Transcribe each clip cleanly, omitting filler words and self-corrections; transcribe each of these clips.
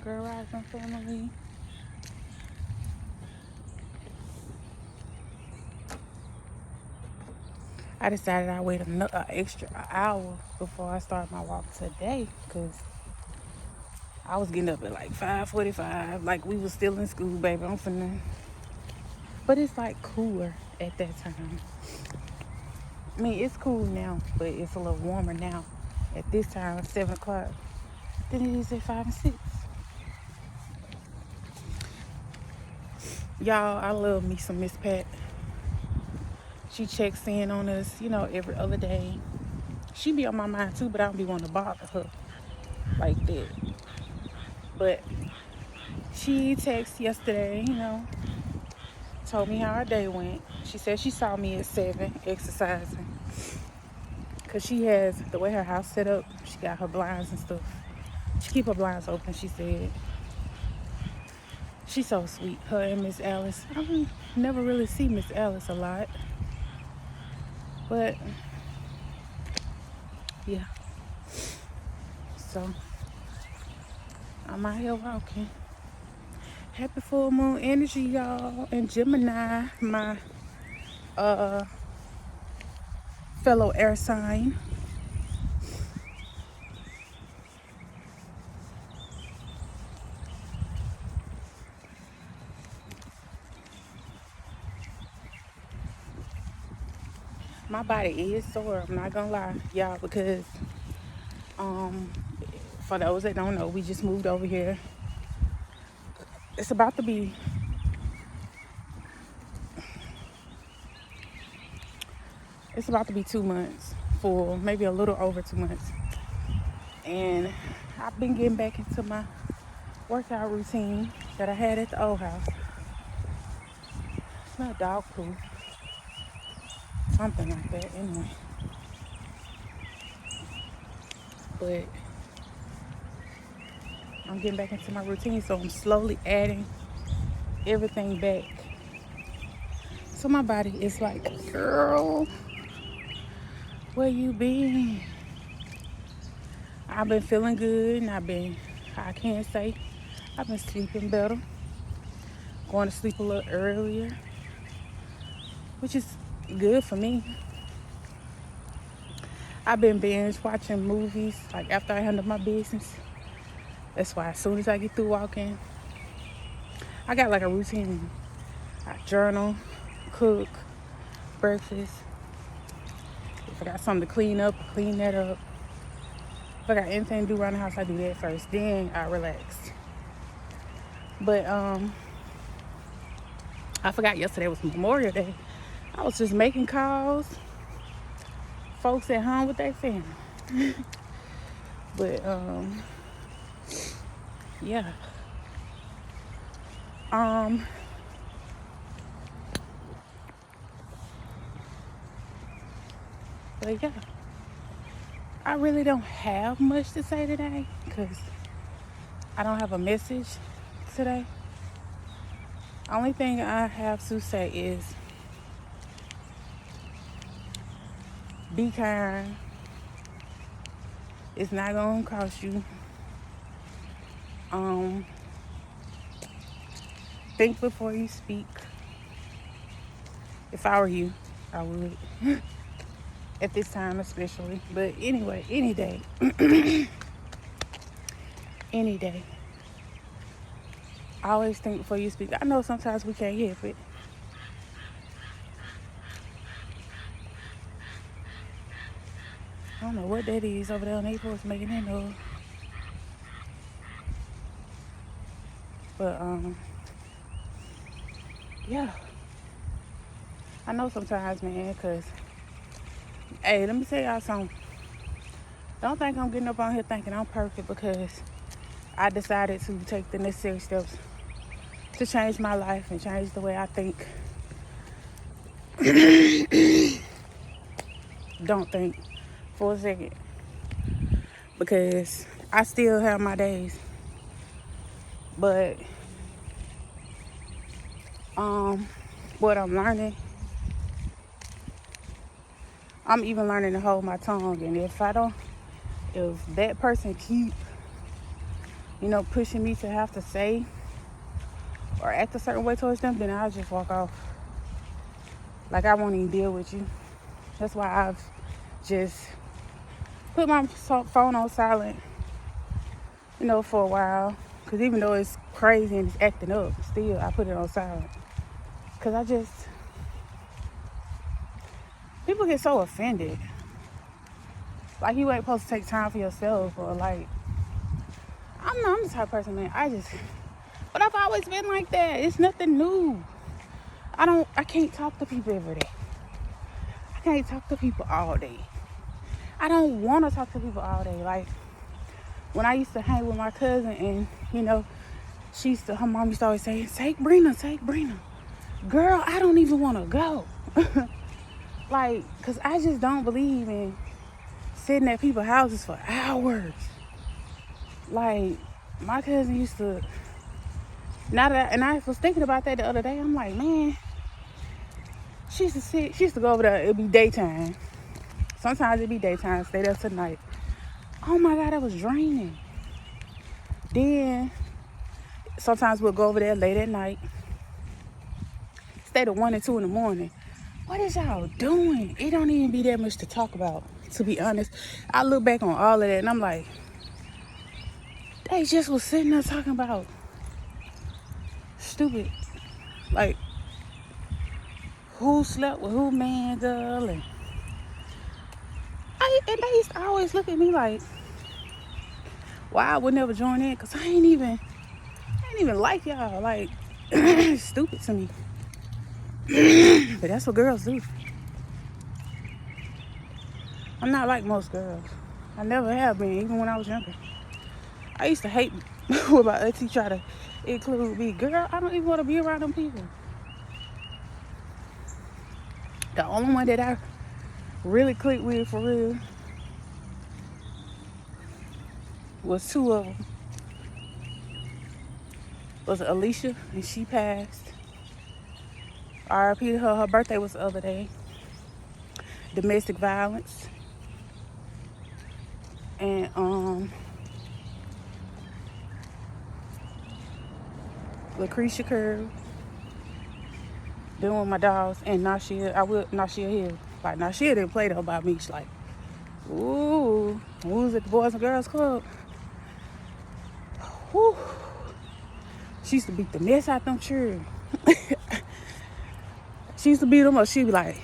Girl Rising family. I decided I'd wait an extra hour before I start my walk today because I was getting up at like 5:45, like we was still in school, baby. I'm finna. But it's like cooler at that time. I mean, it's cool now, but it's a little warmer now at this time, 7 o'clock, than it is at 5 and 6. Y'all, I love me some Miss Pat. She checks in on us, every other day. She be on my mind too, but I don't be wanting to bother her like that. But she texted yesterday, told me how her day went. She said she saw me at 7 exercising. Because she has, the way her house set up, she got her blinds and stuff. She keep her blinds open, she said. She's so sweet, her and Miss Alice. I never really see Miss Alice a lot. But, yeah. So, I'm out here walking. Happy full moon energy, y'all. And Gemini, my fellow air sign. My body is sore, I'm not gonna lie, y'all, because for those that don't know, we just moved over here. It's about to be It's about to be 2 months, full, maybe a little over 2 months. And I've been getting back into my workout routine that I had at the old house. It's not dog poo. Something like that, anyway. But I'm getting back into my routine, so I'm slowly adding everything back. So my body is like, girl, where you been? I've been feeling good, and I can't say, I've been sleeping better. Going to sleep a little earlier, which is good for me. I've been binge watching movies, like after I handle my business. That's why as soon as I get through walking, I got like a routine. I journal, cook, breakfast. If I got something to clean up, I clean that up. If I got anything to do around the house, I do that first. Then I relax. But I forgot yesterday was Memorial Day. I was just making calls. Folks at home with their family. But yeah. But yeah. I really don't have much to say today because I don't have a message today. Only thing I have to say is be kind. It's not gonna cost you. Think before you speak. If I were you, I would. At this time especially. But anyway, any day. Any day. Always think before you speak. I know sometimes we can't help it. I don't know what that is over there on April is making that noise. But yeah. I know sometimes, man, because hey, let me tell y'all something. Don't think I'm getting up on here thinking I'm perfect because I decided to take the necessary steps to change my life and change the way I think. Don't think for a second. Because I still have my days. But what I'm learning, I'm even learning to hold my tongue. And if that person keep pushing me to have to say or act a certain way towards them, then I'll just walk off. Like, I won't even deal with you. That's why I've just put my phone on silent, for a while. Because even though it's crazy and it's acting up, still, I put it on silent. Because people get so offended. Like, you ain't supposed to take time for yourself, or like, I'm the type of person, man, but I've always been like that. It's nothing new. I can't talk to people every day. I can't talk to people all day. I don't want to talk to people all day. Like, when I used to hang with my cousin and, her mom used to always say, take Brina. Girl, I don't even want to go. Like, because I just don't believe in sitting at people's houses for hours. Like, my cousin used to, and I was thinking about that the other day. I'm like, man, she used to go over there. It'd be daytime. Sometimes it'd be daytime, stay there till night. Oh my God, that was draining. Then, sometimes we'll go over there late at night. Stay to 1 and 2 in the morning. What is y'all doing? It don't even be that much to talk about, to be honest. I look back on all of that and I'm like, they just was sitting there talking about stupid, like, who slept with who, man, girl, and they used to always look at me like, why I would never join in, because I ain't even like y'all. Like, it's stupid to me. But that's what girls do. I'm not like most girls. I never have been, even when I was younger. I used to hate when my auntie try to include me. Girl, I don't even want to be around them people. The only one that I really clicked with for real was 2 of them. Was Alicia, and she passed. R.I.P. to her. Her birthday was the other day. Domestic violence. And Lucretia Curve. Then with my dogs and Nashia. Nashia Hill. Like, Nashia didn't play though by me. She's like, ooh, we was at the Boys and Girls Club. Whew. She used to beat the mess out them children. She used to beat them up. She'd be like,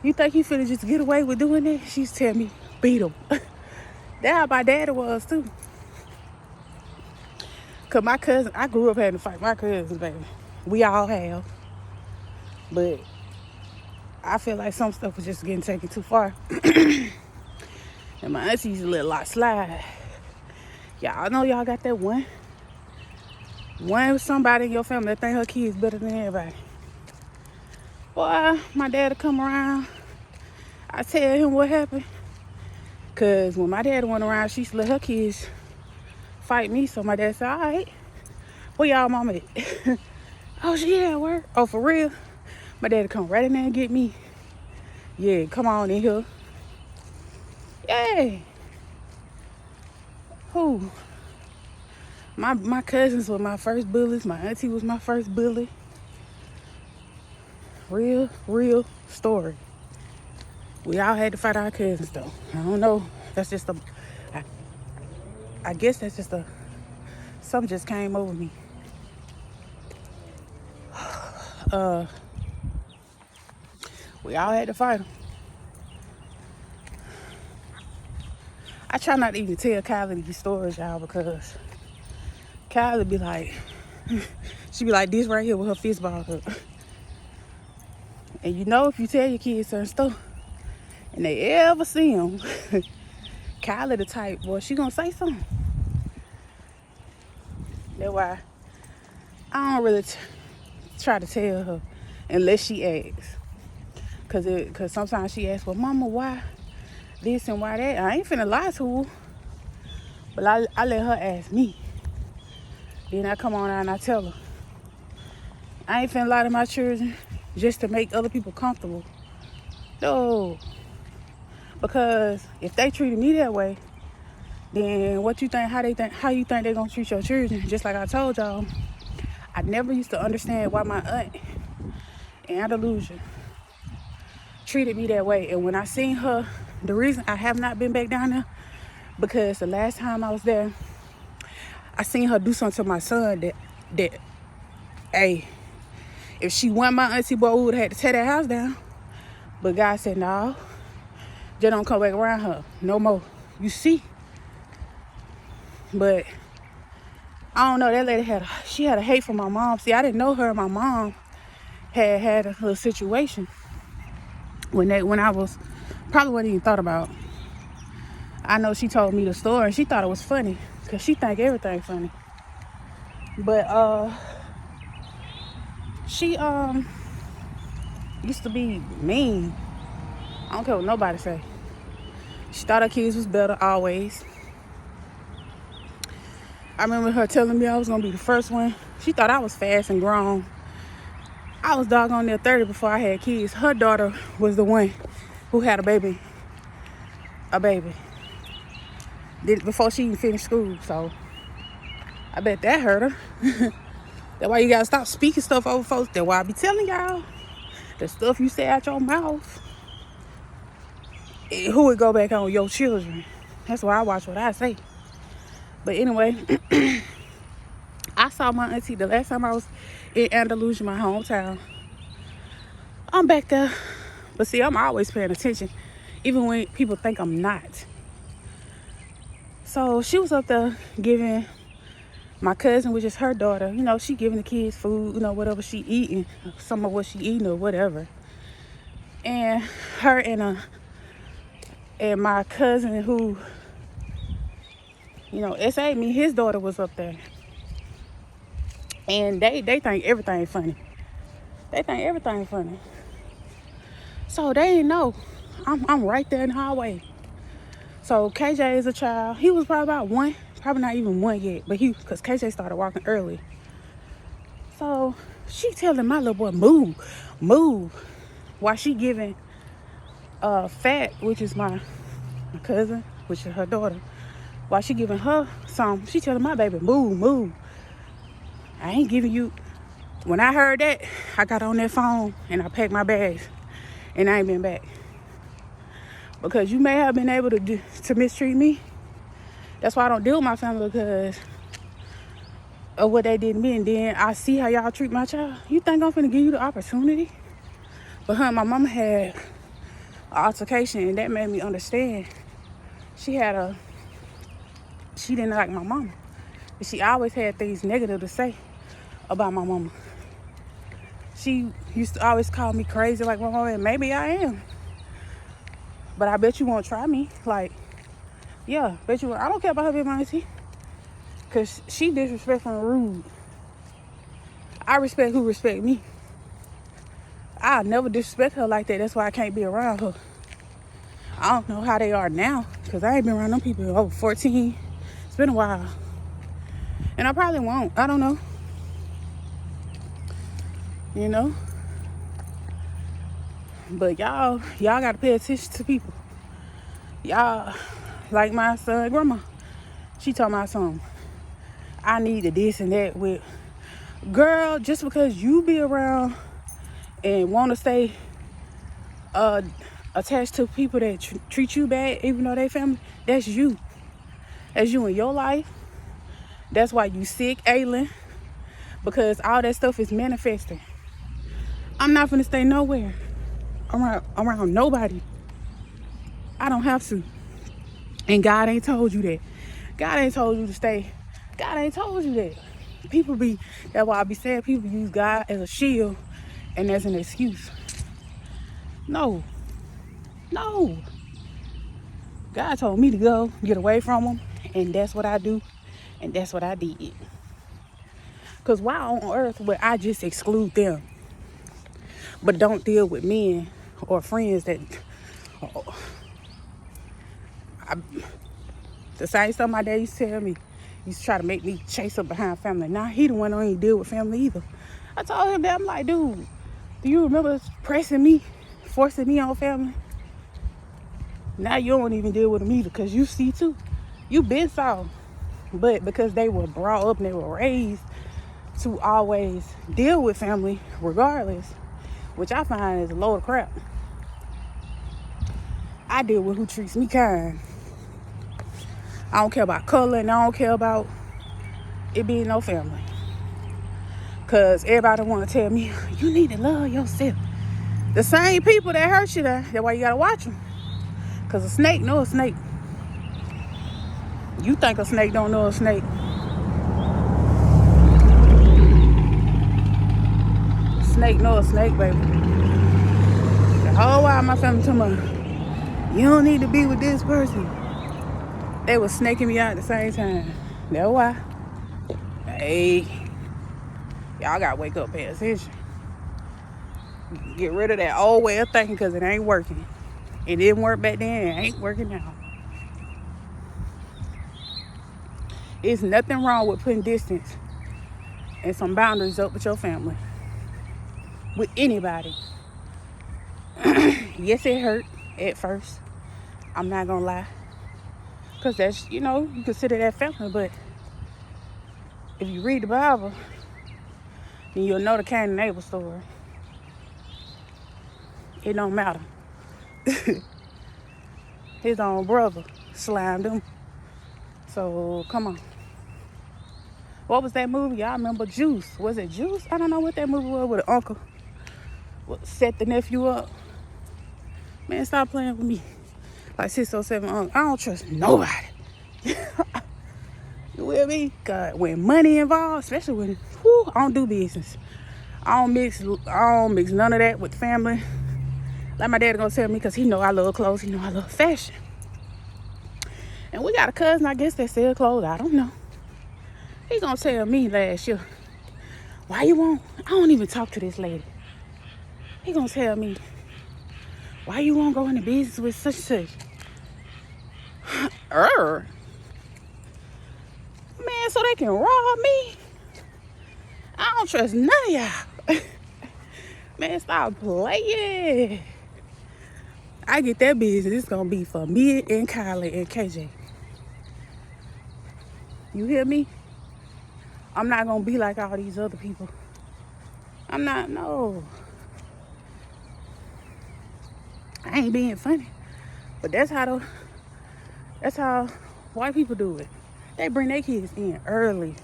you think you finna just get away with doing that? She used to tell me, beat them. That's how my daddy was too. Cause my cousin, I grew up having to fight my cousins, baby. We all have. But I feel like some stuff was just getting taken too far. And my auntie used to let a lot slide. Y'all know y'all got that one somebody in your family that think her kids better than everybody. Boy, my dad would come around. I tell him what happened. Cause when my dad went around, she used to let her kids fight me. So my dad said, all right, where y'all mama at? Oh, she at work. Oh, for real? My dad would come right in there and get me. Yeah, come on in here. Yay. Who? My cousins were my first bullies. My auntie was my first bully. Real story. We all had to fight our cousins though. I don't know. That's just I guess that's just something just came over me. We all had to fight them. I try not to even tell Kylie these stories, y'all, because Kylie be like, she be like this right here with her fist balled up. And if you tell your kids certain stuff and they ever see them, Kylie the type, boy, she gonna say something. That's why I don't really try to tell her unless she asks. Cause sometimes she asks, well, mama, why this and why that? I ain't finna lie to her. But I let her ask me. Then I come on out and I tell her. I ain't finna lie to my children just to make other people comfortable. No. Because if they treated me that way, then what you think, how you think they're gonna treat your children? Just like I told y'all, I never used to understand why my aunt in Andalusia treated me that way. And when I seen her, the reason I have not been back down there, because the last time I was there, I seen her do something to my son that hey, if she wasn't my auntie, boy, we would have had to tear that house down. But God said, no, just don't come back around her no more. You see? But I don't know, that lady had a hate for my mom. See, I didn't know her and my mom had a little situation when I was, probably wasn't even thought about. I know she told me the story and she thought it was funny because she think everything funny. But she used to be mean. I don't care what nobody say. She thought her kids was better always. I remember her telling me I was gonna be the first one. She thought I was fast and grown. I was doggone near 30 before I had kids. Her daughter was the one who had a baby. Before she even finished school. So I bet that hurt her. That's why you gotta stop speaking stuff over folks. That's why I be telling y'all, the stuff you say out your mouth, who would go back on your children. That's why I watch what I say. But anyway, I saw my auntie the last time I was in Andalusia, my hometown. I'm back there. But see, I'm always paying attention, even when people think I'm not. So she was up there giving my cousin, which is her daughter, you know, she giving the kids food, you know, whatever she eating, some of what she eating or whatever. And her and my cousin who, you know, SA me, his daughter was up there. And they think everything funny. They think everything funny. So they didn't know. I'm right there in the hallway. So KJ is a child. He was probably about one. Probably not even one yet. But because KJ started walking early. So she telling my little boy, move. While she giving Fat, which is my cousin, which is her daughter. While she giving her some, she telling my baby, move. I ain't giving you. When I heard that, I got on that phone and I packed my bags. And I ain't been back. Because you may have been able to mistreat me. That's why I don't deal with my family, because of what they did to me. And then I see how y'all treat my child. You think I'm finna give you the opportunity? But her and my mama had an altercation, and that made me understand. She didn't like my mama. But she always had things negative to say about my mama. She used to always call me crazy like my mama, and maybe I am. But I bet you won't try me. Like, yeah, bet you won't. I don't care about her being my auntie. Because she disrespectful and rude. I respect who respect me. I'll never disrespect her like that. That's why I can't be around her. I don't know how they are now, because I ain't been around them people in over 14. It's been a while. And I probably won't. I don't know. You know? But y'all got to pay attention to people. Y'all, like my son, grandma. She told my son, I need this and that with. Girl, just because you be around and want to stay attached to people that treat you bad, even though they family, that's you. That's you in your life. That's why you sick, ailing, because all that stuff is manifesting. I'm not finna stay nowhere around nobody. I don't have to. And God ain't told you that. God ain't told you to stay. God ain't told you that. That's why I be saying people use God as a shield and as an excuse. No. God told me to go, get away from them, and that's what I do, and that's what I did. Because why on earth would I just exclude them, but don't deal with men or friends that... the same stuff my dad used to tell me. He used to try to make me chase up behind family. Now he the one who ain't deal with family either. I told him that. I'm like, dude, do you remember pressing me, forcing me on family? Now you don't even deal with them either, because you see too. You been saw. But because they were brought up and they were raised to always deal with family regardless, which I find is a load of crap. I deal with who treats me kind. I don't care about color and I don't care about it being no family. Because everybody want to tell me, you need to love yourself. The same people that hurt you, that's why you got to watch them. Because a snake know a snake. You think a snake don't know a snake. Snake know a snake, baby. The whole while my family told me, you don't need to be with this person. They was snaking me out at the same time. That's why. Hey, y'all gotta wake up, pay attention. Get rid of that old way of thinking because it ain't working. It didn't work back then. It ain't working now. It's nothing wrong with putting distance and some boundaries up with your family. With anybody. Yes, it hurt at first. I'm not gonna lie. Because that's, you consider that family. But if you read the Bible, then you'll know the Cain and Abel story. It don't matter. His own brother slimed him. So, come on. What was that movie? Y'all remember Juice? Was it Juice? I don't know what that movie was with an uncle. Set the nephew up. Man, stop playing with me. Like 607 uncle. I don't trust nobody. You with me? God, when money involved, especially when I don't do business. I don't mix none of that with family. Like my dad gonna tell me, because he know I love clothes, he know I love fashion. And we got a cousin, I guess, that sell clothes. I don't know. He gonna tell me last year, why you won't? I don't even talk to this lady. He gonna tell me, why you won't go into business with such and such? Man, so they can rob me? I don't trust none of y'all. Man, stop playing. I get that business. It's gonna be for me and Kylie and KJ. You hear me? I'm not gonna be like all these other people. I'm not, no. I ain't being funny. But that's how white people do it. They bring their kids in early.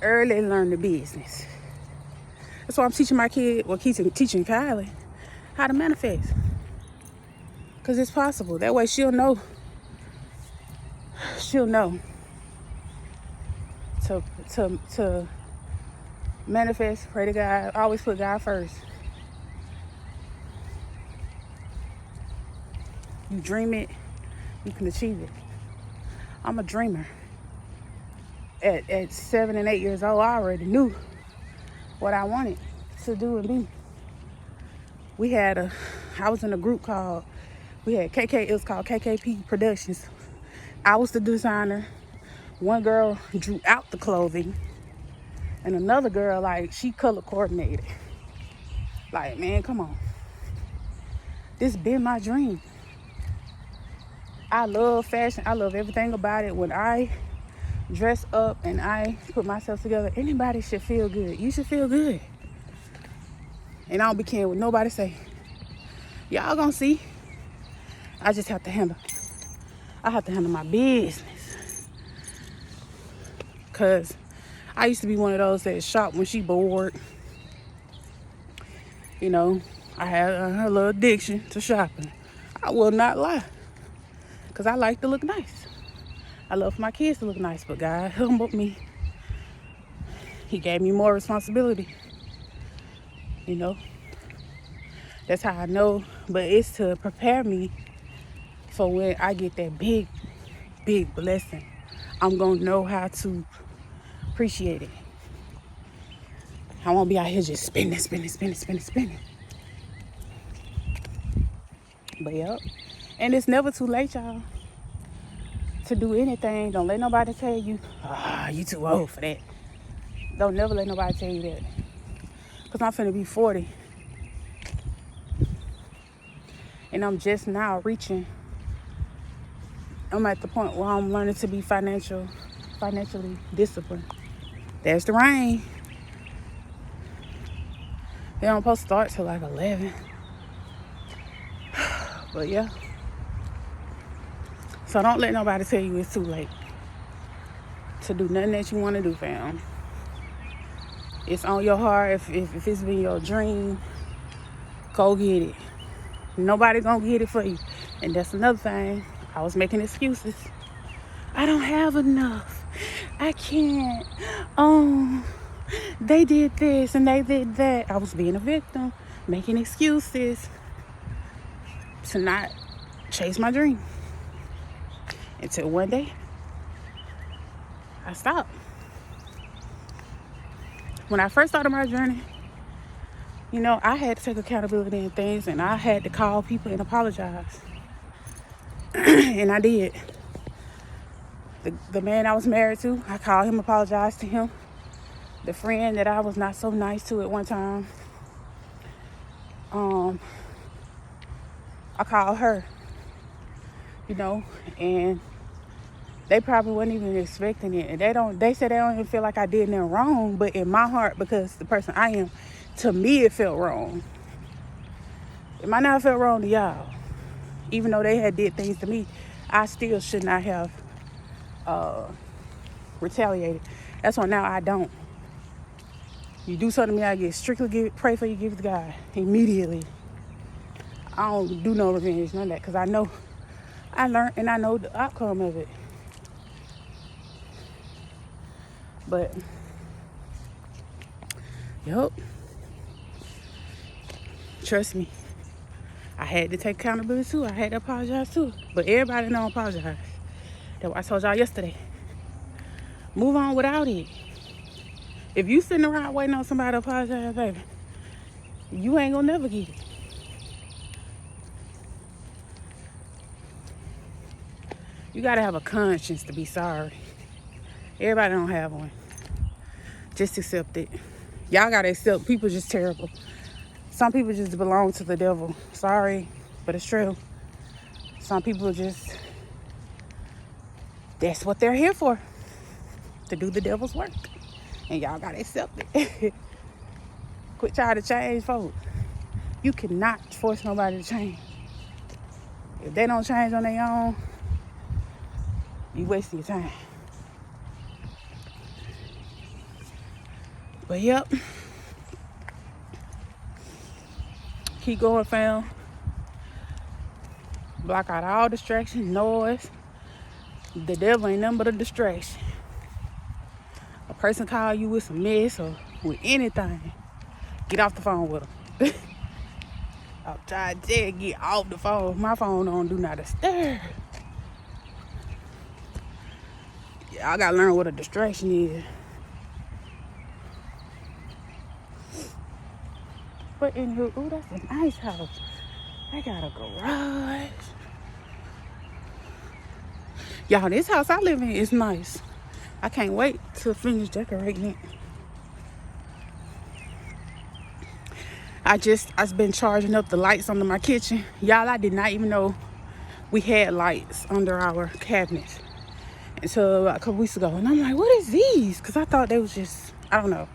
Early learn the business. That's why I'm teaching my kid, teaching Kylie how to manifest. Because it's possible. That way she'll know. She'll know to manifest, pray to God. Always put God first. You dream it, you can achieve it. I'm a dreamer. At 7 and 8 years old, I already knew what I wanted to do and be. I was in a group it was called KKP Productions. I was the designer. One girl drew out the clothing. And another girl, she color coordinated. Like, man, come on. This been my dream. I love fashion. I love everything about it. When I dress up and I put myself together, anybody should feel good. You should feel good. And I don't be caring what nobody say. Y'all gonna see. I just have to handle my business. Cause I used to be one of those that shop when she bored. I had a little addiction to shopping. I will not lie. Because I like to look nice. I love for my kids to look nice. But God humbled me. He gave me more responsibility. That's how I know. But it's to prepare me for when I get that big, big blessing. I'm going to know how to appreciate it. I won't be out here just spending. But yep. And it's never too late, y'all, to do anything. Don't let nobody tell you, you too old for that. Don't never let nobody tell you that. Because I'm finna be 40. And I'm just now reaching I'm at the point where I'm learning to be financially disciplined. There's the rain. They don't supposed to start till like 11. But yeah. So don't let nobody tell you it's too late to do nothing that you want to do, fam. It's on your heart. If it's been your dream, go get it. Nobody gonna get it for you. And that's another thing. I was making excuses. I don't have enough. I can't. They did this and they did that. I was being a victim, making excuses to not chase my dream. Until one day, I stopped. When I first started my journey, I had to take accountability in things, and I had to call people and apologize. And I did. The man I was married to, I called him, apologized to him. The friend that I was not so nice to at one time, I called her, and they probably weren't even expecting it. And they said they don't even feel like I did nothing wrong, but in my heart, because the person I am, to me it felt wrong. It might not have felt wrong to y'all. Even though they had did things to me, I still should not have retaliated. That's why now I don't. You do something to me, I get strictly pray for you, give it to God immediately. I don't do no revenge, none of that, because I know I learned and I know the outcome of it. But, yup. Trust me. I had to take accountability too. I had to apologize too. But everybody don't apologize. That's what I told y'all yesterday. Move on without it. If you sitting around waiting on somebody to apologize, baby, you ain't gonna never get it. You gotta have a conscience to be sorry. Everybody don't have one. Just accept it. Y'all gotta accept people just terrible. Some people just belong to the devil. Sorry, but it's true. Some people just, that's what they're here for. To do the devil's work. And y'all gotta accept it. Quit trying to change folks. You cannot force nobody to change. If they don't change on their own, you wasting your time. But yep. Keep going, fam. Block out all distractions, noise. The devil ain't nothing but a distraction. A person call you with some mess or with anything, get off the phone with them. I'm trying to tell you, get off the phone. My phone don't do not disturb. Yeah, I gotta learn what a distraction is. But anywho, ooh, that's a nice house. I got a garage. Y'all, this house I live in is nice. I can't wait to finish decorating it. I've been charging up the lights under my kitchen. Y'all, I did not even know we had lights under our cabinets until a couple weeks ago. And I'm like, what is these? Because I thought they was just, I don't know,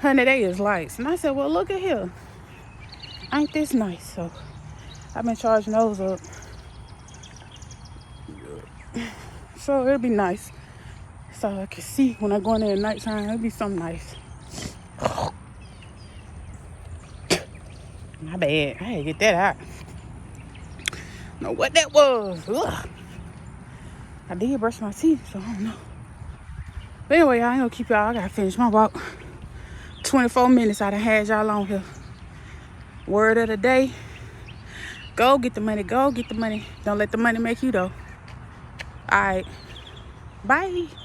100 days lights. And I said, well, look at here. Ain't this nice? So I've been charging those up. So it'll be nice. So I can see when I go in there at nighttime, it'll be something nice. My bad. I had to get that out. Know what that was. Ugh. I did brush my teeth, so I don't know. But anyway, y'all, I ain't gonna keep y'all. I gotta finish my walk. 24 minutes I done had y'all on here. Word of the day. Go get the money. Go get the money. Don't let the money make you, though. All right. Bye.